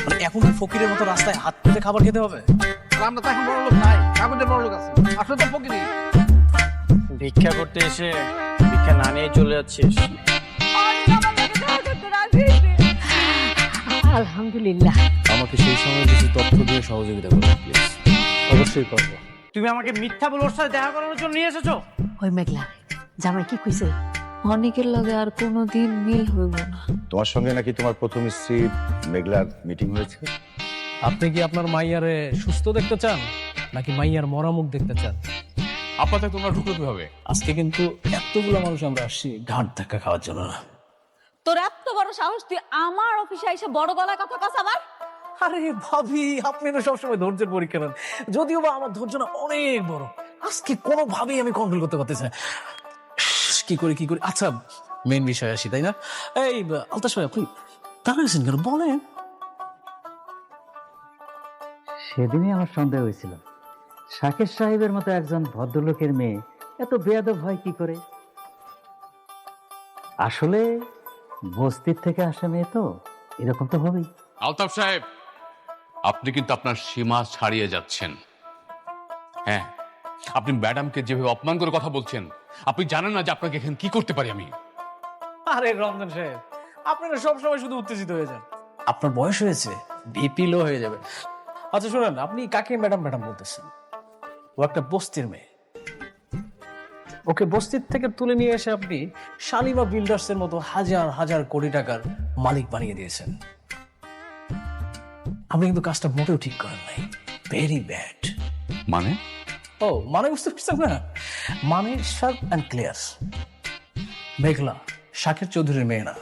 মানে এখন কি ফকিরের মতো রাস্তায় হাত পেতে খাবার খেতে হবে? আমরা তো এখন বড় লোক নাই, কাগজের বড় লোক আছে, আসলে তো ফকিরি। ভিক্ষা করতে এসে ভিক্ষা না নিয়ে চলে যাচ্ছিস? আলহামদুলিল্লাহ। আমাকে সেই সময় কিছু তথ্য দিয়ে সহযোগিতা করো প্লিজ। অবশ্যই করবো। তুমি আমাকে মিথ্যা বলে ওর সাথে দেখা করানোর জন্য নিয়ে এসেছো? ওই মেঘলা জামাই কি কইছে? অনেকের লগে আর কোনোদিন মিল হইব না। তোমার সঙ্গে নাকি তোমার প্রথম স্ত্রী মেঘলার মিটিং হয়েছে? আপনি কি আপনার মাইয়ারে সুস্থ দেখতে চান নাকি মাইয়ার মরামুখ দেখতে চান? আপাতত তোমরা ঢুকলো কিভাবে? আজকে কিন্তু এতগুলো মানুষ আমরা আসছি ঘাট ধাক্কা খাওয়ার জন্য না। তোর এত বড় সাহস, তুই আমার অফিসে এসে বড় গলায় কথা কস আবার? আরে ভাবি, আপনি না সবসময় ধৈর্যের পরীক্ষা নেন, যদিও বা আমার ধৈর্য না অনেক বড়। আজকে কোনোভাবেই আমি কন্ট্রোল করতে পারতেছি না। কি করি আচ্ছা, মেন বিষয় আসি, তাই না? এই আলতাশ ভাই, আপনি দাঁড়াইছেন কেন? বলেন। সেদিনই আমার সন্দেহ হয়েছিল, শাকের সাহেবের মতো একজন ভদ্রলোকের মেয়ে এত বেয়াদব হয় কি করে। আসলে বস্তির থেকে আসা মেয়ে তো এরকম তো হবেই। আলতাফ সাহেব, আপনি কিন্তু আপনার সীমা ছাড়িয়ে যাচ্ছেন। হ্যাঁ, আপনি ম্যাডামকে যেভাবে অপমান করে কথা বলছেন, আপনি জানেন না যে আপনাকে এখানে কি করতে পারি আমি। আরে রমজান সাহেব, আপনি না সবসময় শুধু উত্তেজিত হয়ে যান। আপনার বয়স হয়েছে, বিপি লো হয়ে যাবে। আচ্ছা শুনেন, আপনি কাকে ম্যাডাম ম্যাডাম বলতেছেন? ও একটা বস্তির মেয়ে। ওকে বস্তির থেকে তুলে নিয়ে এসে আপনি শালিমা বিল্ডার্স এর মতো হাজার হাজার কোটি টাকার মালিক বানিয়ে দিয়েছেন। আপনি কিন্তু কাজটা মোটেও ঠিক করেন নাই। Very bad. মানে? ও মানে বুঝতে পারছেন না? মানে শার্প অ্যান্ড ক্লিয়ার। মেঘলা শাকের চৌধুরীর মেয়ে না।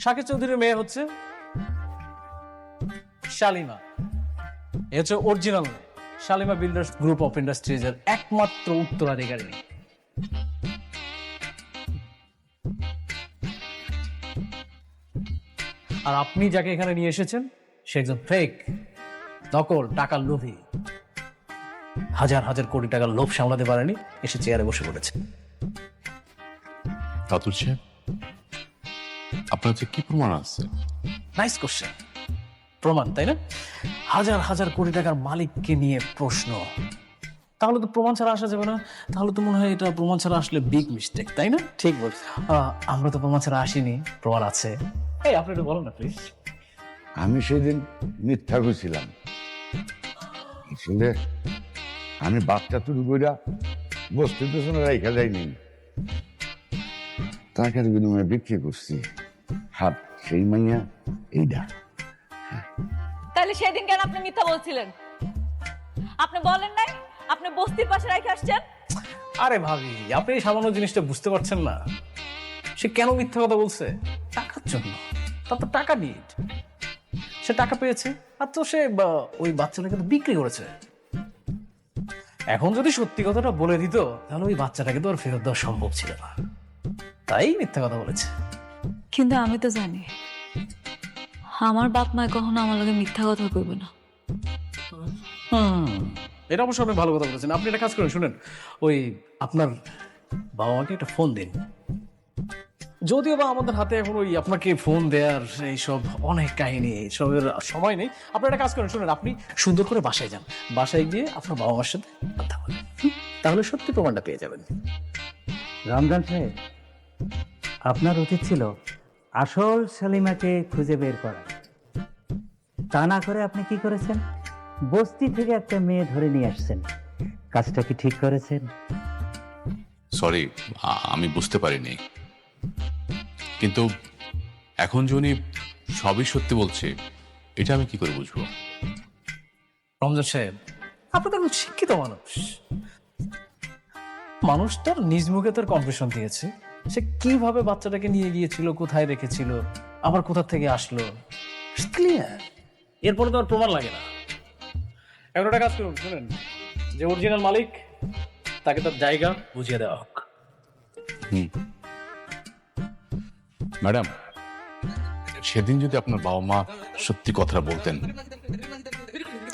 শাকের চৌধুরীর মেয়ে হচ্ছে শালিমা। এ হচ্ছে অরিজিনাল মেয়ে। Shalimar builders group of industries এর একমাত্র উত্তরাধিকারী। আর আপনি যাকে এখানে নিয়ে এসেছেন সে একজন ফেক, নকল, টাকার লোভী। হাজার হাজার কোটি টাকার লোভ সামলাতে পারেনি, এসে চেয়ারে বসে পড়েছে। রাতুল সাহেব, আপনার যে কি প্রমাণ আছে? Nice question. প্রমাণ, তাই না? হাজার হাজার কোটি টাকার মালিককে নিয়ে প্রশ্ন, তাহলে তো প্রমাণ ছাড়া আসা যাবে না। তাহলে তো মনে হয় এটা প্রমাণ ছাড়া আসলে বিগ মিস্টেক, তাই না? ঠিক বলছি। আমরা তো প্রমাণ ছাড়া আসিনি, প্রমাণ আছে। এই আপনি একটু বলুন না প্লিজ। আমি সেদিন মিথ্যা কইছিলাম। আসলে আমি বাচ্চা তুলি কইরা বস্তির পেছনে রাইখা যাইনি, টাকার বিনিময়ে বিক্রি করছি। হাত সেই মাইয়া এইটা। তাহলে সেদিন কেন আপনি মিথ্যা বলছিলেন? আপনি বলেন নাই আপনি বস্তির পাশে রেখে আসছেন? আরে ভাবি, আপনি এই সামান্য জিনিসটা বুঝতে পারছেন না। সে কেন মিথ্যা কথা বলছে? টাকার জন্য। তার তো টাকা নিড। সে টাকা পেয়েছে, আর তো সে ওই বাচ্চাটাকে তো বিক্রি করেছে। এখন যদি সত্যি কথাটা বলে দিত, তাহলে ওই বাচ্চাটাকে তো আর ফেরত দেওয়া সম্ভব ছিল না। তাই মিথ্যা কথা বলেছে। কিন্তু আমি তো জানি আমার বাপ মা কখনো আমার লগে মিথ্যা কথা কইবে না। এটা অবশ্য অনেক ভালো কথা বলেছেন। আপনি একটা কাজ করেন, শুনেন, ওই আপনার বাবা মাকে একটা ফোন দিন। যদিও বা আমাদের হাতে এখন ওই আপনাকে ফোন দেওয়ার এইসব অনেক কাহিনী, এইসবের সময় নেই। আপনি একটা কাজ করেন, শুনেন, আপনি সুন্দর করে বাসায় যান। বাসায় গিয়ে আপনার বাবা মার সাথে কথা বলেন, তাহলে সত্যি প্রমাণটা পেয়ে যাবেন। রমজান সাহেব, আপনার উচিত ছিল আসল শালিমাকে খুঁজে বের করা। তা না করে আপনি কি করেছেন? বস্তি থেকে একটা মেয়ে ধরে নিয়ে আসছেন। কাজটা কি ঠিক করেছেন? সরি, আমি বুঝতে পারিনি। কিন্তু এখন যে উনি সবই সত্যি বলছে, এটা আমি কি করে বুঝবো? রমজান সাহেব, আপনি তো একজন শিক্ষিত মানুষ। মানুষটার নিজ মুখে তার কনফেশন দিয়েছে। সে কিভাবে বাচ্চাটাকে নিয়ে গিয়েছিল, কোথায় রেখেছিল, আবার কোথা থেকে আসলো, ক্লিয়ার। এরপরে তো আর প্রমাণ লাগে না। এখন একটা কাজ করুন, শুনেন, যে অরিজিনাল মালিক তাকে তার জায়গা বুঝিয়ে দেওয়া হোক। ম্যাডাম, সেদিন যদি আপনার বাবা মা সত্যি কথাটা বলতেন,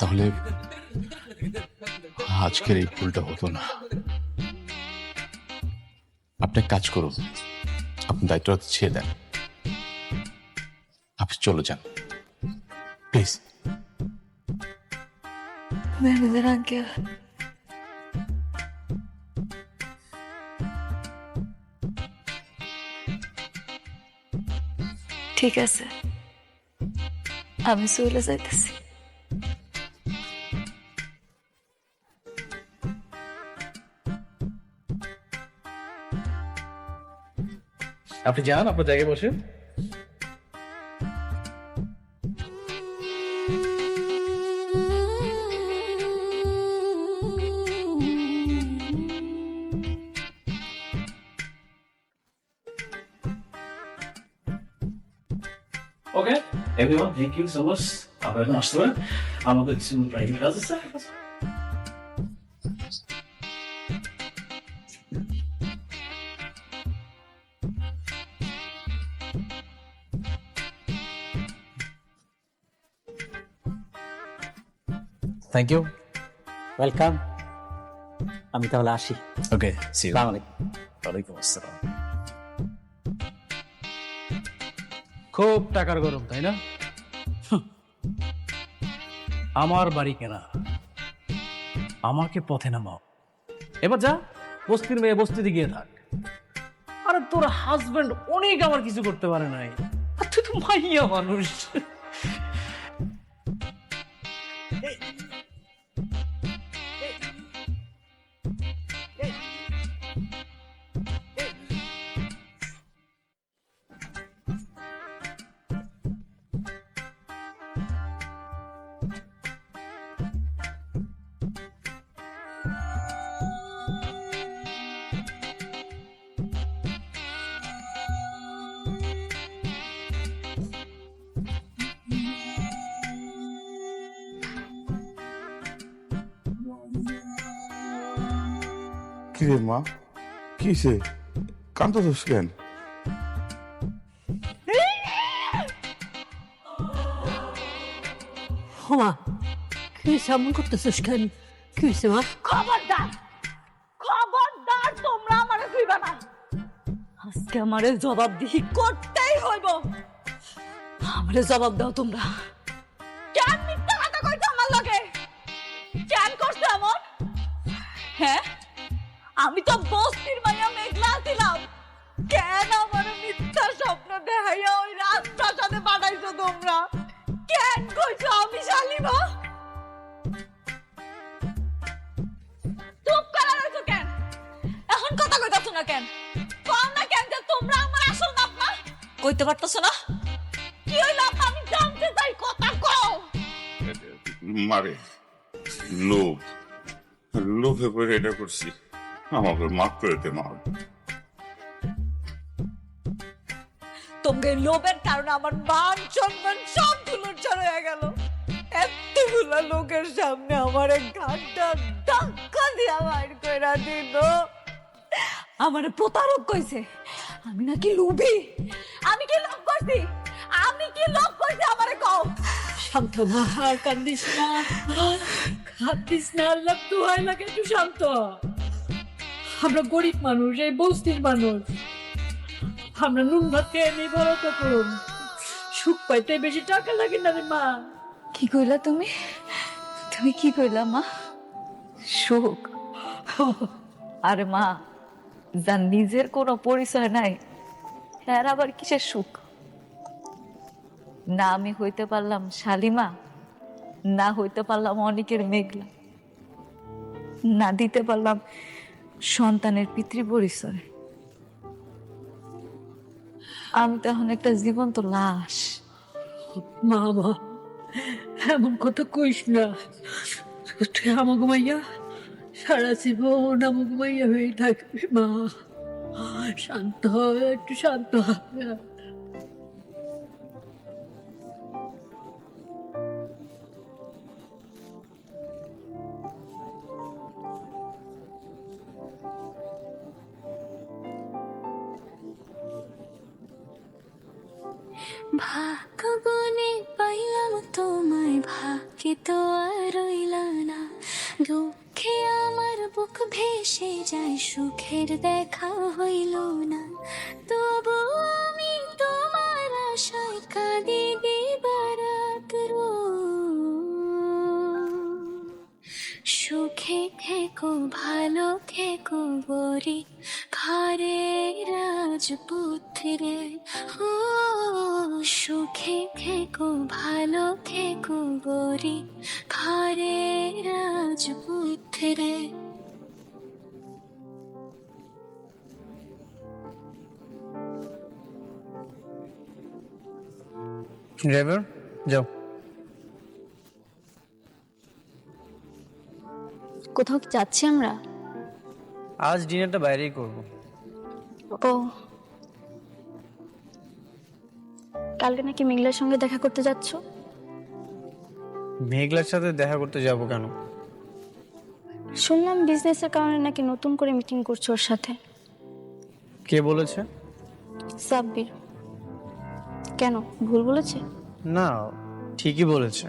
তাহলে আজকের এই ভুলটা হতো না। আপনি এক কাজ করুন, আপনি দায়িত্বটা ছেড়ে দেন, আপনি চলে যান। প্লিজ। ম্যানেজার আঙ্কেল, ঠিক আছে, আমি চলে যাইতেছি। আপনি যান, আপনার জায়গায় বসেন। Okay everyone, thank you so much. আপনারা আসতে পারেন, আমাদের কিছু প্রাইভেট কাজ আছে। Thank you. ওয়েলকাম। আমি তাহলে আসি। Okay, see you. আসসালামু আলাইকুম। ওয়ালাইকুম আসসালাম। খুব টাকার গরম, তাই না? আমার বাড়ি কেনা, আমাকে পথে নামাও। এবার যা, বস্তির মেয়ে বস্তিতে গিয়ে থাক। আরে তোর হাজবেন্ড অনেক আমার কিছু করতে পারে নাই, আর তুই তো মাইয়া মানুষ। কিরে মা, কিসে কান্দছিস কেন? মা, কি এমন করতেছিস কেন? কি হয়েছে মা? খবরদার, খবরদার, তোমরা আমারে কইবা না। আজকে আমারে জবাবদিহি করতেই হইব। আমারে জবাব দাও তোমরা। কেন মিথ্যা কথা কইছো আমার লগে? কেন করছো এমন? হ্যাঁ, আমি তো বস্তির মাইয়া মেঘলা ছিলাম। কেন আমার মিথ্যা স্বপ্ন দেখাইয়া ওই রাজপ্রাসাদে পাঠাইছো তোমরা? কেন কইছো আমি শালিমা? চুপ করে রইছো কেন? এখন কথা কইতাছো না কেন? কম না কেন যে তোমরা আমার আসল বাপ না? কইতে পারতাছো না? কি হইলো আমি জানতে চাই, কথা কও। মারে লোভ, লোভে করে এটা করছি, আমাকে মাফ করে দে মা। তোমাকে লোভের কারণে আমার মান সম্মান সব ধুলোর হয়ে গেল। এতগুলা লোকের সামনে আমার ঘাটটা ধাক্কা দিয়া বাইর কইরা দিল। আমারে প্রতারক কইছে, আমি নাকি লোভী। আমি কি লোভ করছি? আমি কি লোভ করছি আমারে কও। শান্ত মা, আর কান্দিস না, কান্দিস না, আল্লাহ দোহাই লাগে, একটু শান্ত। আমরা গরিব মানুষ, এই বস্তির মানুষ, আমরা নুন ভাত খেয়ে নেই, বড় তো করুন। সুখ পাইতে বেশি টাকা লাগে না রে মা। কি কইলা তুমি? তুমি কি কইলা মা? সুখ? আরে মা, যার নিজের কোনো পরিচয় নাই, এর আবার কিসের সুখ? না আমি হইতে পারলাম শালিমা, না হইতে পারলাম অনেকের মেঘলা, না দিতে পারলাম সন্তানের পিতৃ পরিচয়। আমি তো এখন একটা জীবন্ত লাশ। মা, মা, এমন কথা কইস না। তুই আমাকে মাইয়া সারা জীবন আমাকে মাইয়া হয়ে থাকবি মা। শান্ত হয়, একটু শান্ত হয়। ভাগ্য গুনে পাইলাম তোমায়, ভাগ্যে তো আর রইল না। দুঃখে আমার বুক ভেসে যায়, সুখের দেখা হইল না। তবু আমি তোমার আশায় কাঁদি দিবারাত রোজ। সুখে থেকো ভালো থেকো গরি ঘরে রাজপুত্রে ও সুখে থেকো ভালো থেকো গরি ঘরে রাজপুত্রে। ড্রাইভার যাও। কোথাও কি যাচ্ছি আমরা? আজ ডিনারটা বাইরেই করব। ও কালকে নাকি মেঘলার সঙ্গে দেখা করতে যাচ্ছ? মেঘলার সাথে দেখা করতে যাব কেন? শুনলাম বিজনেসের কারণে নাকি নতুন করে মিটিং করছো ওর সাথে। কে বলেছে? সাব্বির। কেন ভুল বলেছে? না, ঠিকই বলেছে।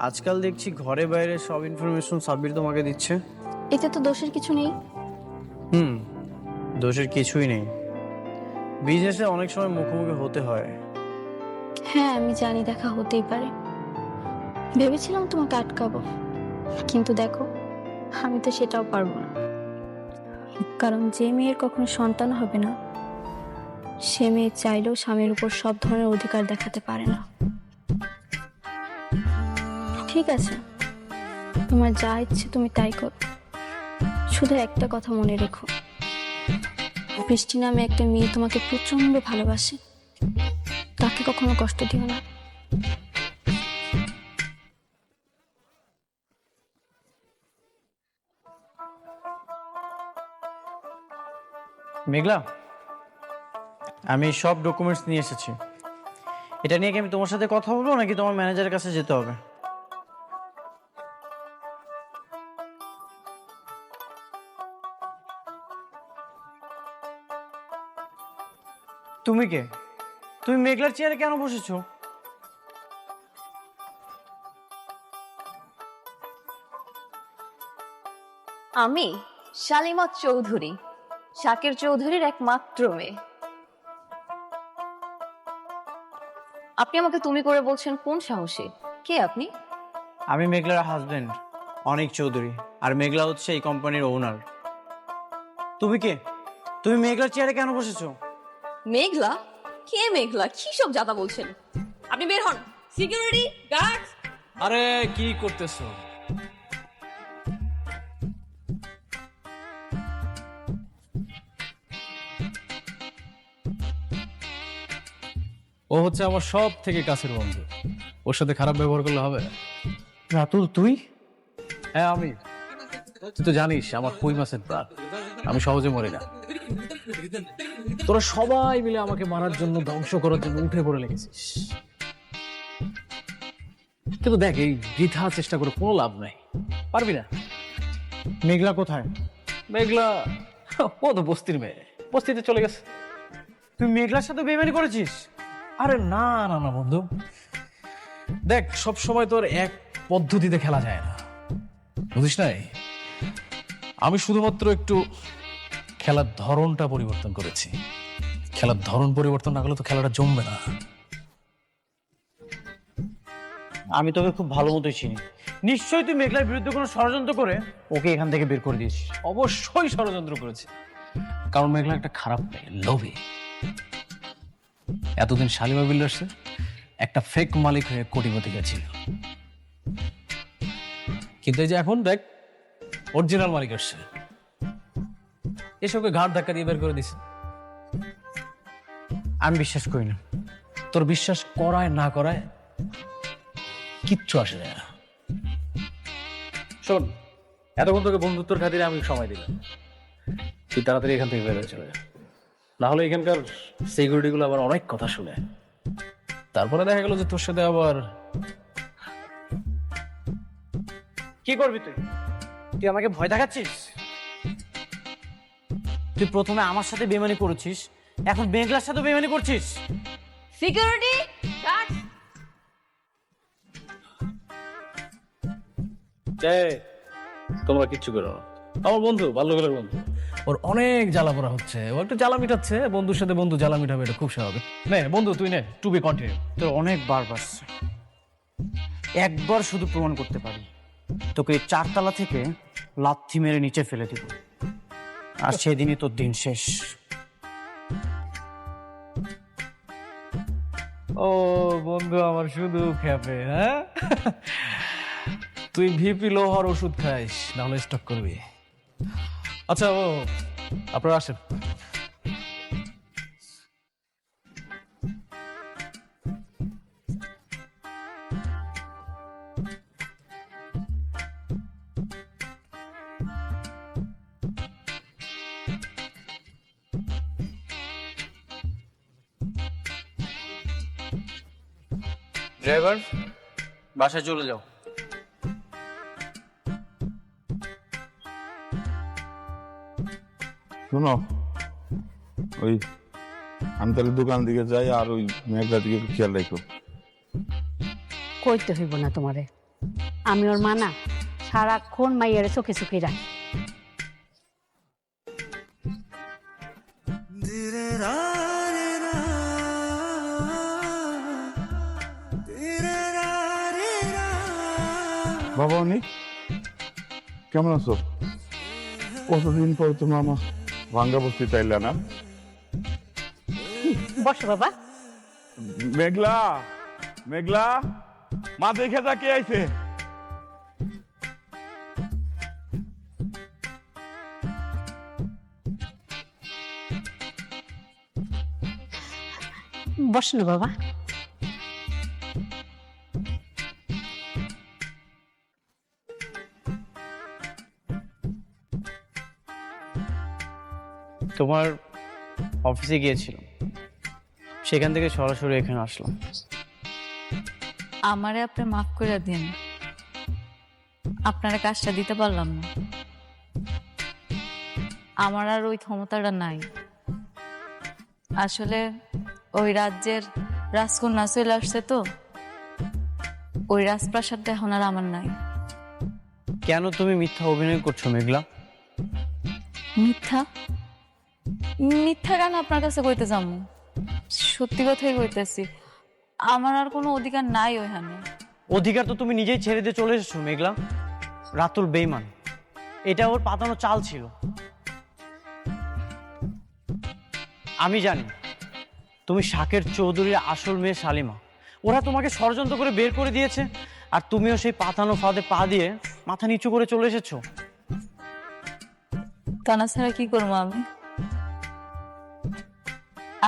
আজকাল দেখছি ঘরে বাইরে সব ইনফরমেশন সাব্বির তোমাকে দিচ্ছে। এতে তো দোষের কিছু নেই। দোষের কিছুই নেই। বিজনেসে অনেক সময় মুখোমুখি হতে হয়। হ্যাঁ আমি জানি দেখা হতেই পারে। ভেবেছিলাম তোমাকে আটকাবো, কিন্তু দেখো আমি তো সেটাও পারবো না। কারণ যে মেয়ের কখনো সন্তান হবে না, সে মেয়ে চাইলেও স্বামীর উপর সব ধরনের অধিকার দেখাতে পারে না। ঠিক আছে, তোমার যা ইচ্ছে তুমি তাই করো, শুধু একটা কথা মনে রেখো, বৃষ্টি নামে একটা মেয়ে তোমাকে প্রচন্ড ভালোবাসে, তাকে কখনো কষ্ট দিও না। মেঘলা, আমি সব ডকুমেন্টস নিয়ে এসেছি। এটা নিয়ে কি আমি তোমার সাথে কথা বলবো নাকি তোমার ম্যানেজারের কাছে যেতে হবে? তুমি কে? তুমি মেঘলার চেয়ারে কেন বসেছো? আমি শালিমা চৌধুরী, শাকের চৌধুরীর একমাত্র মেয়ে। আপনি আমাকে তুমি করে বলছেন কোন সাহসে? কে আপনি? আমি মেঘলার হাজবেন্ড অনিক চৌধুরী, আর মেঘলা হচ্ছে এই কোম্পানির ওনার। তুমি কে? তুমি মেঘলার চেয়ারে কেন বসেছো? মেঘলা? কে মেঘলা? কি সব জাতা বলছেন? আপনি বের হন। Security guard! আরে কি করতেছো? ও হচ্ছে আমার সব থেকে কাছের বন্ধু, ওর সাথে খারাপ ব্যবহার করলে হবে? রাতুল তুই? হ্যাঁ আমি। তুই তো জানিস আমার কই মাছের প্রাণ, আমি সহজে মরি না। তোরা সবাই মিলে আমাকে মারার জন্য, ধ্বংস করার জন্য উঠে পড়ে লেগেছিস, কিন্তু দেখ এই বৃথা চেষ্টা করে কোনো লাভ নাই, পারবি না। মেঘলা কোথায়? মেঘলা ও তো বস্তির মেয়ে, বস্তিতে চলে গেছে। তুই মেঘলার সাথে বেইমানি করেছিস? আরে না না না বন্ধু, দেখ সব সময় তোর এক পদ্ধতিতে খেলা যায় না, বুঝিস নাই? আমি শুধুমাত্র একটু খেলার ধরনটা পরিবর্তন করেছি। খেলার ধরন পরিবর্তন না করলে তো খেলাটা জমবে না। আমি তোকে খুব ভালো মতোই চিনি। নিশ্চয়ই তুই মেঘলার বিরুদ্ধে কোনো ষড়যন্ত্র করে ওকে এখান থেকে বের করে দিয়েছিস। অবশ্যই ষড়যন্ত্র করেছি, কারণ মেঘলা একটা খারাপ মেয়ে, লোভী। এতদিন শালিমা বিল্ডার্সে একটা ফেক মালিক হয়ে কোটিপতি গেছিল, কিন্তু এই যে এখন দেখ অরিজিনাল মালিক আসছে, এসবকে ঘাট ধাক্কা দিয়ে বের করে দিছে। আমি বিশ্বাস করি না। তোর বিশ্বাস করায় না করায় কিচ্ছু আসে যায় না। শোন, এতক্ষণ তোকে বন্ধুত্বর খাতিরে আমি সময় দিলাম, তুই তাড়াতাড়ি এখান থেকে বেরোয় চলে যা, না হলে এখানকার সিকিউরিটি গুলো আবার অনেক কথা শুনে, তারপরে দেখা গেল যে তোর সাথে আবার। কি করবি তুই? তুই আমাকে ভয় দেখাচ্ছিস? তুই প্রথমে আমার সাথে বেইমানি করেছিস, এখন মেঘলার সাথে বেইমানি করছিস। Security guard! তোমরা কিচ্ছু করো না, আমার বন্ধু, বাল্যকালের বন্ধু, ওর অনেক জ্বালা পড়া হচ্ছে, ও একটু জ্বালা মিটাচ্ছে। বন্ধুর সাথে বন্ধু জ্বালা মিটাবে, এটা খুব স্বাভাবিক। নে বন্ধু তুই নে, টু বি কন্টিনিউ। তোর অনেক বার বাসছে, একবার শুধু প্রমাণ করতে পারি, তোকে এই 4 তলা থেকে লাথি মেরে নিচে ফেলে দিব, আর সেদিনই তোর দিন শেষ। ও বন্ধু আমার শুধু খেপে, হ্যাঁ? তুই ভিপি লো হওয়ার ওষুধ খাইস, নাহলে স্টক করবি। আচ্ছা ও আপনারা আসেন। ড্রাইভার, বাসায় চলে যাও। শোনো, ওই আমি তাহলে দোকান দিকে যাই, আর ওই মেঘলা দিকে একটু খেয়াল রাখো। কইতে হইব না তোমারে, আমি ওর মা না, সারাক্ষণ মাইয়ারে চোখে চোখে রাখি। বাবা অনেক কেমন আছো? কতদিন পর তোমার আমার ভাঙ্গা বস্তি চাইলে না? বসো বাবা। মেঘলা, মেঘলা, মা দেখে যা কে আইছে। বসো না বাবা। তোমার অফিসে গিয়েছিলাম, সেখান থেকে সরাসরি এখানে আসলাম। আমারে আপনি মাফ করে দিন, আপনারা কাজটা দিতে পারলাম না। আমার আর ওই ক্ষমতাটা নাই। আসলে ওই রাজ্যের রাজকন্যা চলে আসছে তো, ওই রাজপ্রাসাদটা এখন আর আমার নাই। কেন তুমি মিথ্যা অভিনয় করছো মেঘলা? মিথ্যা? মিথ্যা কেন আপনার কাছে কইতে যাবো? সত্যি কথাই কইতেছি, আমার আর কোনো অধিকার নাই ওইখানে। অধিকার তো তুমি নিজেই ছেড়ে দিয়ে চলে এসেছো মেঘলা। রাতুল বেইমান, এটা ওর পাতানো চাল ছিল। আমি জানি তুমি শাকের চৌধুরীর আসল মেয়ে শালিমা। ওরা তোমাকে ষড়যন্ত্র করে বের করে দিয়েছে, আর তুমিও সেই পাতানো ফাঁদে পা দিয়ে মাথা নিচু করে চলে এসেছো। কানা ছাড়া কি করবো আমি?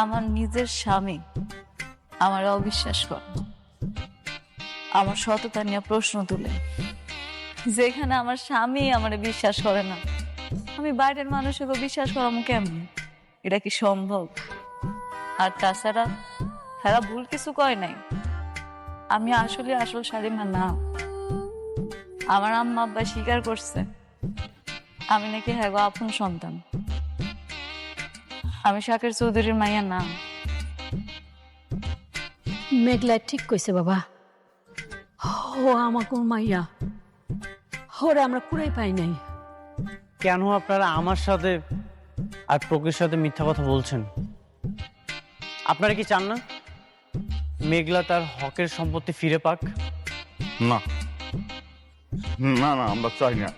আমার নিজের স্বামী আমার অবিশ্বাস করে, আমার সততা নিয়ে প্রশ্ন তুলে। যেখানে আমার স্বামী আমার বিশ্বাস করে না, আমি বাইরের মানুষকে বিশ্বাস করামো কেমন? এটা কি সম্ভব? আর তাছাড়া তারা ভুল কিছু কয় নাই। আমি আসলে আসল শালিমা না। আমার আম্মা আব্বা স্বীকার করছে আমি নাকি হ্যাঁ গো আপন সন্তান। আমি শাকের চৌধুরীর মাইয়া না। মেঘলা ঠিক কইছে বাবা, ও আমাকে মাইয়া, ওরে আমরা কুড়াই পাই নাই। কেন আপনারা আমার সাথে আর প্রকৃতির সাথে মিথ্যা কথা বলছেন? আপনারা কি চান না মেঘলা তার হকের সম্পত্তি ফিরে পাক? না না না, আমরা চাই না।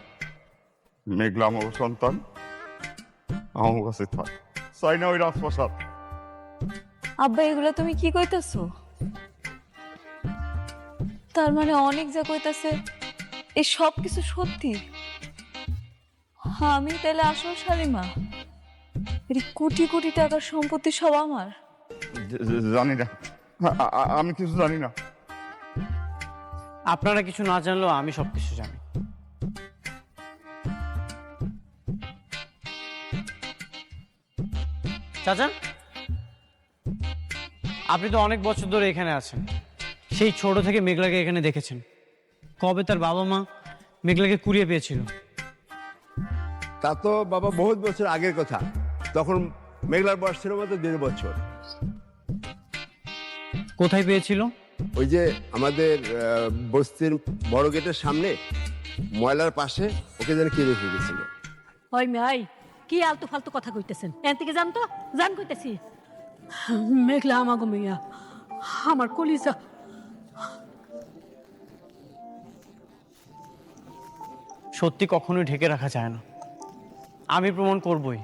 মেঘলা আমার সন্তান, আমার কাছে থাক। চাই না ওই রাজপ্রাসাদ। আব্বা এগুলো তুমি কি কইতাছো? তার মানে অনেক যা কইতাছে এই সব কিছু সত্যি? আমি তাহলে আসল শালিমা? এই কোটি কোটি টাকার সম্পত্তি সব আমার? জানি না, আমি কিছু জানি না। আপনারা কিছু না জানলেও আমি সবকিছু জানি। চাচা, আপনি তো অনেক বছর ধরে এখানে আছেন, সেই ছোট থেকে মেঘলাকে এখানে দেখেছেন। কবে তার বাবা মা মেঘলাকে কুড়িয়ে পেয়েছিল? তা তো বাবা বহুত বছর আগের কথা, তখন মেঘলার বয়স ছিল মাত্র 1.5 বছর। কোথায় পেয়েছিল? ওই যে আমাদের বস্তির বড় গেটের সামনে ময়লার পাশে ওকে যেন কে রেখে গেছিল। ওই মেয়াই কি আলতু ফালতু কথা কইতেছেন? এন থেকে জান তো, জান কইতেছি। মেঘলা আমাগো মেয়া, আমার কলিজা। সত্যি কখনোই ঢেকে রাখা যায় না। আমি প্রমাণ করবই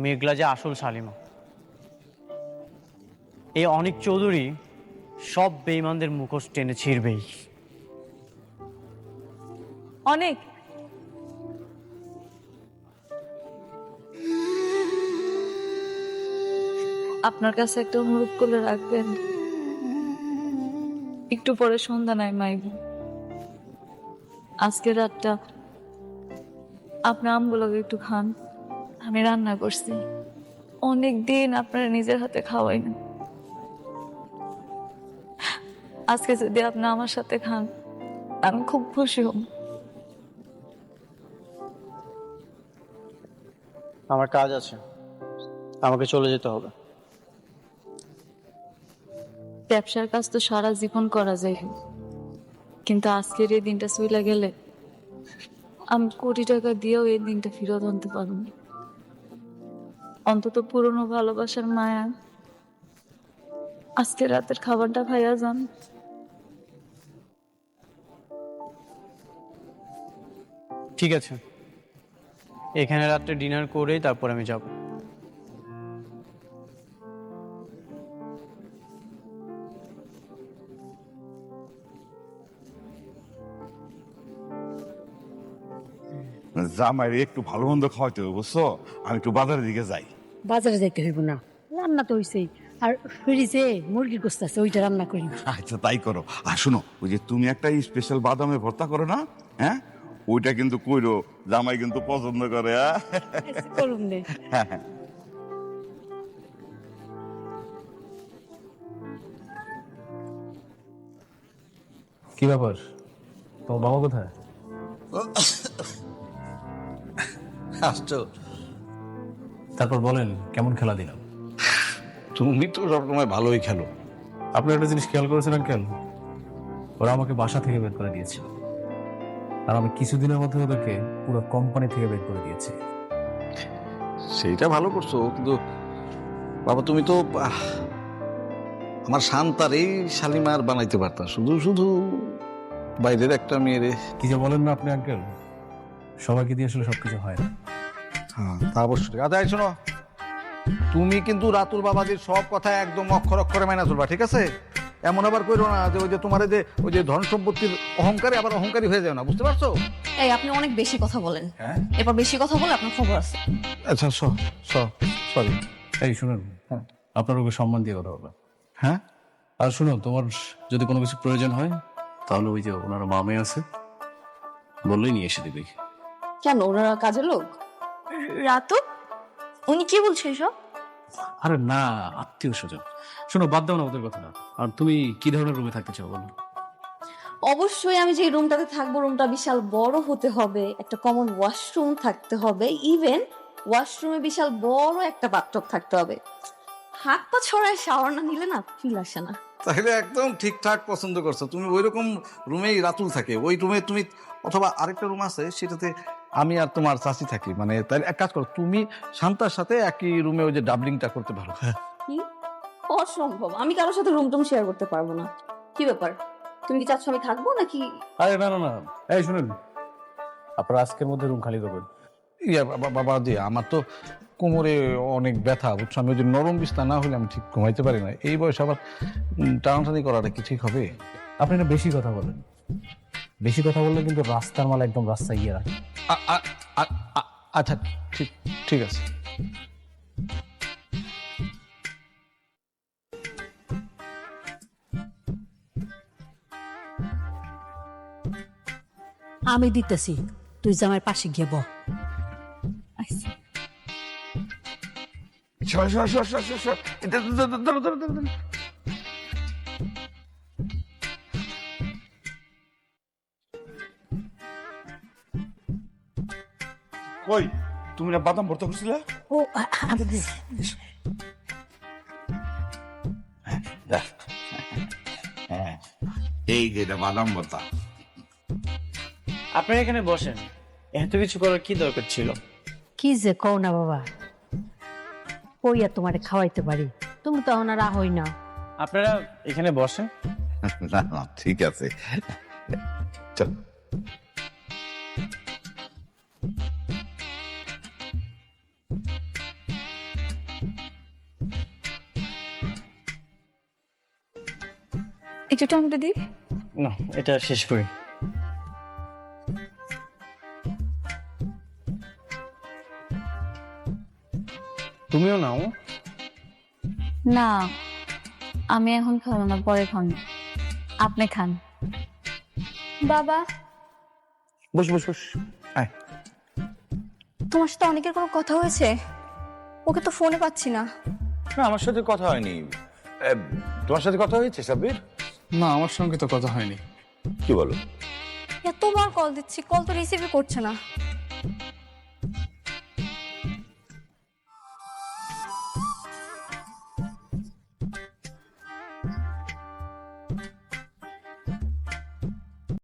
মেঘলা যে আসল শালিমা। এই অনিক চৌধুরী সব বেঈমানদের মুখোশ টেনে ছিঁড়বেই। অনেক আপনার কাছে একটা অনুরোধ করে রাখবেন, একটু পরে সন্ধ্যা নাই মাইব, আজকের রাতটা আপনার আমগুলোকে একটু খান। আমি রান্না করছি, অনেক দিন আপনারা নিজের হাতে খাওয়াই না। আজকে যদি আপনি আমার সাথে খান আমি খুব খুশি হব। আমার কাজ আছে, আমাকে চলে যেতে হবে। ব্যবসার কাজ তো সারা জীবন করা যায়, কিন্তু আজকের এই দিনটা চলে গেলে আমি কোটি টাকা দিয়েও এই দিনটা ফেরত আনতে পারব না। অন্তত পুরনো ভালোবাসার মায়া আজকে রাতের খাবারটা খাইয়া যান। ঠিক আছে, এখানে রাত্রে ডিনার করেই তারপর আমি যাব। জামাইরে একটু ভালো মন্দ খাওয়াইতে হবে, বুঝছো? আমি একটু বাজারের দিকে যাই। বাজারে যাইতে হইব না, রান্না তো হইছেই। আর ফ্রিজে মুরগির গোস্ত আছে, ওইটা রান্না করি। আচ্ছা তাই করো। আর শোনো, ওই যে তুমি একটা স্পেশাল বাদামে ভর্তা করো না, হ্যাঁ, ওইটা কিন্তু কইরো, জামাই কিন্তু পছন্দ করে। করুন নে। কি ব্যাপার, তোমার বাবা কোথায়? আসছো? তারপর বলেন কেমন খেলা দিলাম? তুমি তো সবসময় ভালোই খেলো। আপনি একটা জিনিস খেয়াল করেছেন আঙ্কেল, ওরা আমাকে বাসা থেকে বের করে দিয়েছিল, আর আমি কিছুদিনের মধ্যে ওদেরকে পুরো কোম্পানি থেকে বের করে দিয়েছি। সেইটা ভালো করছো, কিন্তু বাবা তুমি তো আমার শান্তার এই শালিমার বানাইতে পারতা, শুধু শুধু বাইরের একটা মেয়ের। কি যে বলেন না আপনি আঙ্কেল, সবাইকে দিয়ে আসলে সবকিছু হয় না। হ্যাঁ তা অবশ্যই। আচ্ছা শোনো, তুমি কিন্তু রাতুল বাবাজির সব কথা একদম অক্ষর অক্ষরে মাইনা চলবা, ঠিক আছে? এমন আবার করো না যে ওই যে তোমার ওই যে ধন সম্পত্তির অহংকারে আবার অহংকারী হয়ে যাও না, বুঝতে পারছো? এই আপনি অনেক বেশি কথা বলেন, এবার বেশি কথা বলে আপনার খবর আছে। আচ্ছা সরি। এই শুনুন, আপনার ওকে সম্মান দিয়ে কথা বলবেন। হ্যাঁ, আর শুনো, তোমার যদি কোনো কিছু প্রয়োজন হয় তাহলে ওই যে ওনার মামে আছে, বললেই নিয়ে এসে দিবে। কেন, ওনারা কাজের লোক? রাতু, উনি কি বলছে এসব? আরে না, আত্মীয় স্বজন। শোনো, বাদ দাও না ওদের কথা। আর তুমি কি ধরনের রুমে থাকতে চাও বলো? অবশ্যই আমি যে রুমটাতে থাকবো, রুমটা বিশাল বড় হতে হবে, একটা কমন ওয়াশরুম থাকতে হবে, ইভেন ওয়াশরুমে বিশাল বড় একটা বাথটব থাকতে হবে। হাত পা ছড়ায় শাওয়ার না নিলে না ফিল আসে না। তাহলে একদম ঠিকঠাক পছন্দ করছো তুমি। ওই রকম রুমেই রাতুল থাকে, ওই রুমে তুমি, অথবা আরেকটা রুম আছে সেটাতে আমি আর তোমার চাচি থাকি। মানে তাই এক কাজ করো, তুমি শান্তার সাথে একই রুমে ওই যে ডাবলিংটা করতে পারো। কি অসম্ভব, আমি কারোর সাথে রুম টুম শেয়ার করতে পারবো না। কি ব্যাপার, তুমি কি চাচ্ছ আমি থাকবো নাকি? আরে না না না, এই শুনুন, আপনারা আজকের মধ্যে রুম খালি করবেন। বাবা জি, আমার তো কোমরে অনেক ব্যথা, বুঝছো? আমি ওই যে নরম বিছনা না হলে আমি ঠিক ঘুমাইতে পারি না। এই বয়সে আবার টানাটানি করাটা কি ঠিক হবে? আপনি না বেশি কথা বলেন, বেশি কথা বললে কিন্তু রাস্তার মাল একদম রাস্তায় গিয়ে রাখে। আচ্ছা ঠিক আছে। আমি দিতেছি, তুই জামাই পাশে গিয়ে বল। কই, তুমি না বাদাম ভর্তা করছিলে? ও এই যেটা বাদাম ভর্তা। আপনারা এখানে বসেন, এত কিছু করার কি দরকার ছিল? কি যে কও না বাবা, ওই আর তোমারে খাওয়াইতে পারি, তুমি তো ওনার হই না। আপনারা এখানে বসেন। না ঠিক আছে, চল। একটু টমেটো দিই। না, এটা শেষ করি। তুমিও নাও। না, আমি এখন খাবো না, পরে খান। আপনি খান। বাবা, বস বস বস, আয়। তোমার সাথে অনেকের কোনো কথা হয়েছে? ওকে তো ফোনে পাচ্ছি না। না, আমার সাথে কথা হয়নি। তোমার সাথে কথা হয়েছে সাব্বির? না, আমার সঙ্গে তো কথা হয়নি। কি বলো? এতবার কল দিচ্ছি, কল তো রিসিভই করছে না।